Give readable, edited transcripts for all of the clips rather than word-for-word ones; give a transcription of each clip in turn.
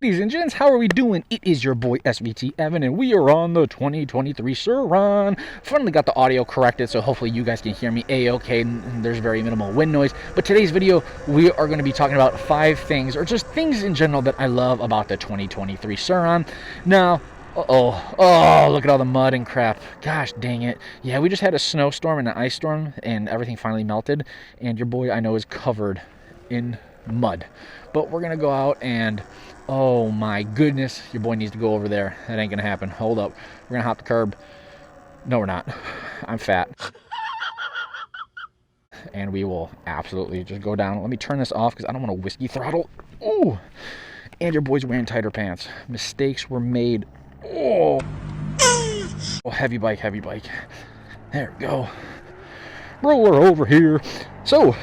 Ladies and gents, how are we doing? It is your boy SVT Evan, and we are on the 2023 Surron. Finally got the audio corrected, so hopefully you guys can hear me a-okay, and there's very minimal wind noise. But today's video, we are going to be talking about 5 things, or just things in general that I love about the 2023 Surron. Now, oh, look at all the mud and crap. Gosh dang it. Yeah, we just had a snowstorm and an ice storm, and everything finally melted, and your boy, I know, is covered in mud. But we're going to go out and... oh my goodness, your boy needs to go over there. That ain't gonna happen. Hold up. We're gonna hop the curb. No, we're not. I'm fat. And we will absolutely just go down. Let me turn this off because I don't want to whiskey throttle. Ooh. And your boy's wearing tighter pants. Mistakes were made. Oh, heavy bike, heavy bike. There we go. Roller over here. So,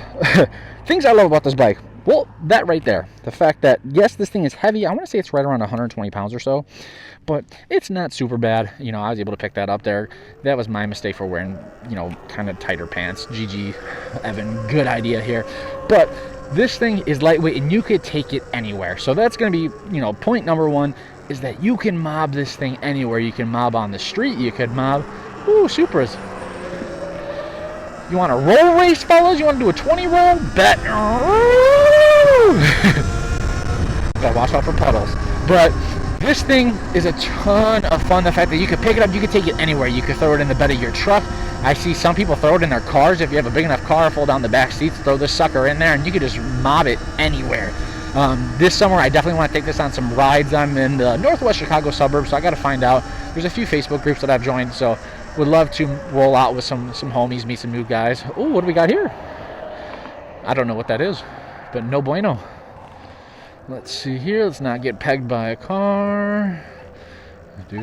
things I love about this bike. Well, that right there, the fact that, yes, this thing is heavy. I want to say it's right around 120 pounds or so, but it's not super bad. You know, I was able to pick that up there. That was my mistake for wearing, you know, kind of tighter pants. GG, Evan, good idea here. But this thing is lightweight, and you could take it anywhere. So that's going to be, you know, point number 1 is that you can mob this thing anywhere. You can mob on the street. You could mob, Supras. You want a roll race, fellas? You want to do a 20 roll? Bet. Gotta watch out for puddles. But this thing is a ton of fun. The fact that you can pick it up, you can take it anywhere. You can throw it in the bed of your truck. I see some people throw it in their cars. If you have a big enough car, fold down the back seats, throw this sucker in there, and you can just mob it anywhere. This summer, I definitely want to take this on some rides. I'm in the northwest Chicago suburbs, so I got to find out. There's a few Facebook groups that I've joined, so would love to roll out with some homies, meet some new guys. Oh, what do we got here? I don't know what that is, but no bueno. Let's see here. Let's not get pegged by a car. We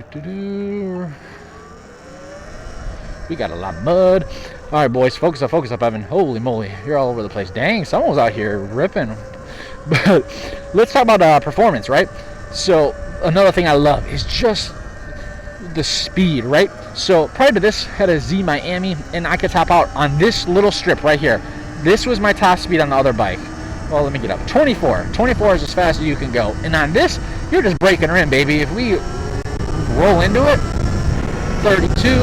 got a lot of mud. All right, boys, focus up, Evan. Holy moly, you're all over the place. Dang, someone's out here ripping. But let's talk about performance, right? So another thing I love is just the speed, right? So prior to this, had a Z Miami, and I could top out on this little strip right here. This was my top speed on the other bike. Well, let me get up. 24. 24 is as fast as you can go. And on this, you're just breaking her in, baby. If we roll into it, 32,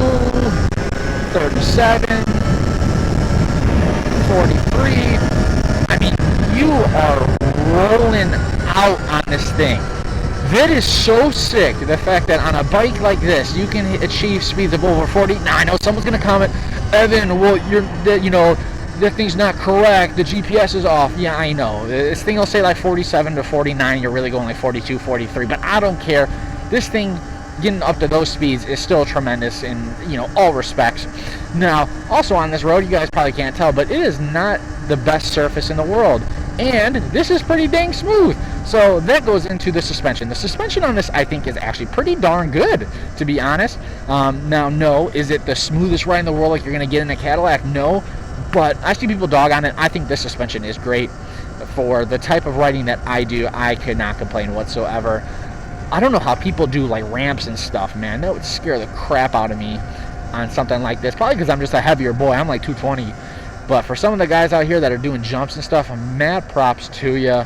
37, 43. I mean, you are rolling out on this thing. That is so sick, the fact that on a bike like this, you can achieve speeds of over 40. Now, I know someone's going to comment, Evan, well, that thing's not correct. The GPS is off. Yeah, I know. This thing will say like 47 to 49. You're really going like 42, 43. But I don't care. This thing, getting up to those speeds is still tremendous in, you know, all respects. Now, also on this road, you guys probably can't tell, but it is not the best surface in the world. And this is pretty dang smooth. So that goes into the suspension. The suspension on this, I think, is actually pretty darn good, to be honest. Now, no, is it the smoothest ride in the world like you're going to get in a Cadillac? No. But I see people dog on it. I think this suspension is great for the type of riding that I do. I could not complain whatsoever. I don't know how people do like ramps and stuff, man. That would scare the crap out of me on something like this. Probably because I'm just a heavier boy. I'm like 220. But for some of the guys out here that are doing jumps and stuff, mad props to you.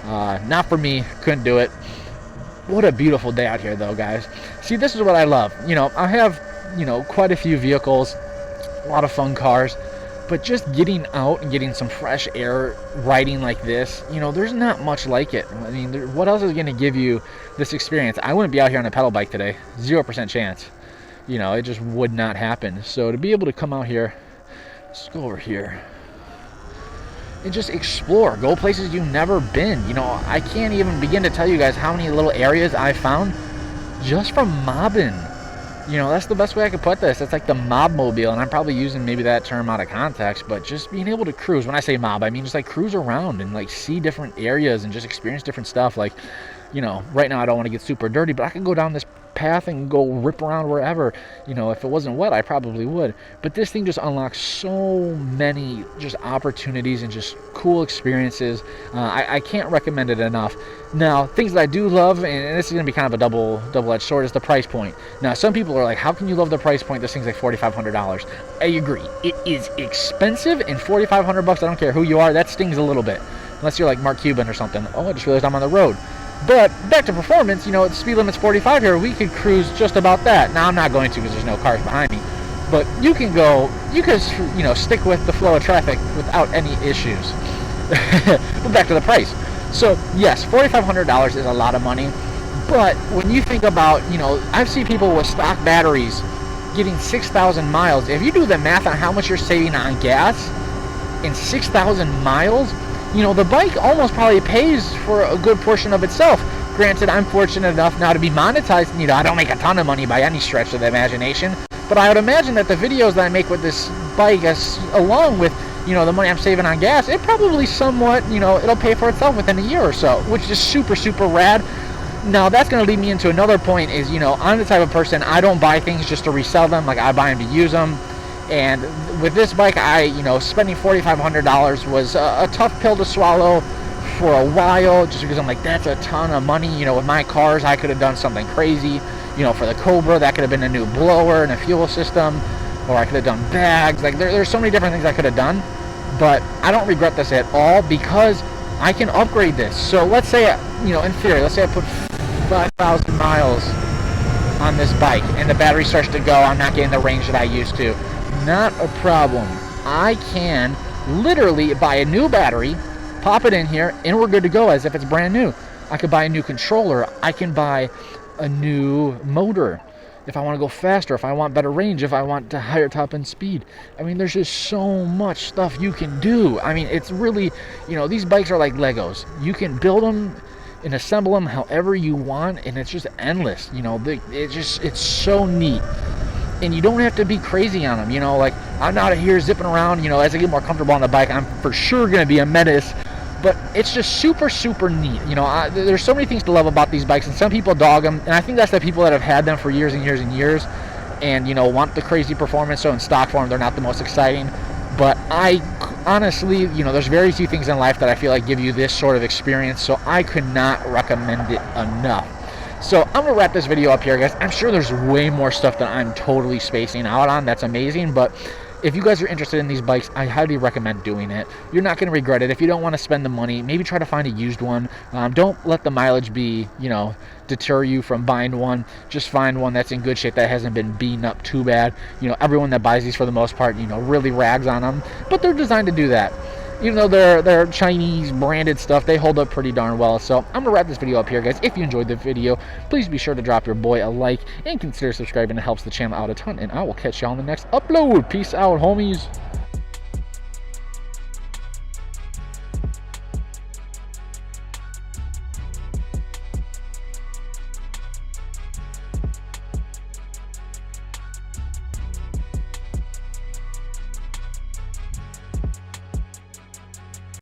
Not for me. Couldn't do it. What a beautiful day out here, though, guys. See, this is what I love. You know, I have, you know, quite a few vehicles, a lot of fun cars. But just getting out and getting some fresh air riding like this, you know, there's not much like it. I mean, what else is going to give you this experience? I wouldn't be out here on a pedal bike today. 0% chance. You know, it just would not happen. So to be able to come out here, let's go over here, and just explore. Go places you've never been. You know, I can't even begin to tell you guys how many little areas I found just from mobbing. You know, that's the best way I could put this. It's like the mob mobile, and I'm probably using maybe that term out of context, but just being able to cruise. When I say mob, I mean just like cruise around and like see different areas and just experience different stuff. Like, you know, right now I don't want to get super dirty, but I could go down this path and go rip around wherever. You know, if it wasn't wet, I probably would. But this thing just unlocks so many just opportunities and just cool experiences. I can't recommend it enough. Now, things that I do love, and this is going to be kind of a double-edged sword, is the price point. Now, some people are like, how can you love the price point? This thing's like $4,500. I agree. It is expensive, and $4,500 bucks, I don't care who you are, that stings a little bit. Unless you're like Mark Cuban or something. Oh, I just realized I'm on the road. But back to performance, you know, the speed limit's 45 here. We could cruise just about that. Now I'm not going to because there's no cars behind me. But you can go, you can, you know, stick with the flow of traffic without any issues. But back to the price. So yes, $4,500 is a lot of money. But when you think about, you know, I've seen people with stock batteries getting 6,000 miles. If you do the math on how much you're saving on gas in 6,000 miles, you know, the bike almost probably pays for a good portion of itself. Granted, I'm fortunate enough now to be monetized. You know, I don't make a ton of money by any stretch of the imagination, but I would imagine that the videos that I make with this bike, along with, you know, the money I'm saving on gas, it probably somewhat, you know, it'll pay for itself within a year or so, which is super, super rad. Now, that's going to lead me into another point is, you know, I'm the type of person, I don't buy things just to resell them. Like, I buy them to use them. And with this bike, you know, spending $4,500 was a tough pill to swallow for a while, just because I'm like, that's a ton of money. You know, with my cars, I could have done something crazy. You know, for the Cobra, that could have been a new blower and a fuel system, or I could have done bags. Like, there's so many different things I could have done, but I don't regret this at all because I can upgrade this. So let's say, you know, in theory, let's say I put 5,000 miles on this bike and the battery starts to go, I'm not getting the range that I used to. Not a problem. I can literally buy a new battery, pop it in here, and we're good to go as if it's brand new. I could buy a new controller. I can buy a new motor if I want to go faster, if I want better range, if I want a higher top end speed. I mean, there's just so much stuff you can do. I mean, it's really, you know, these bikes are like Legos. You can build them and assemble them however you want, and it's just endless. You know, it's so neat. And you don't have to be crazy on them. You know, like, I'm not here zipping around. You know, as I get more comfortable on the bike, I'm for sure going to be a menace. But it's just super, super neat. You know, there's so many things to love about these bikes, and some people dog them. And I think that's the people that have had them for years and years and years and, you know, want the crazy performance. So in stock form, they're not the most exciting. But I honestly, you know, there's very few things in life that I feel like give you this sort of experience. So I could not recommend it enough. So I'm going to wrap this video up here, guys. I'm sure there's way more stuff that I'm totally spacing out on. That's amazing. But if you guys are interested in these bikes, I highly recommend doing it. You're not going to regret it. If you don't want to spend the money, maybe try to find a used one. Don't let the mileage be, you know, deter you from buying one. Just find one that's in good shape, that hasn't been beaten up too bad. You know, everyone that buys these for the most part, you know, really rags on them. But they're designed to do that. Even though they're Chinese branded stuff, they hold up pretty darn well. So I'm going to wrap this video up here, guys. If you enjoyed the video, please be sure to drop your boy a like and consider subscribing. It helps the channel out a ton. And I will catch you on the next upload. Peace out, homies.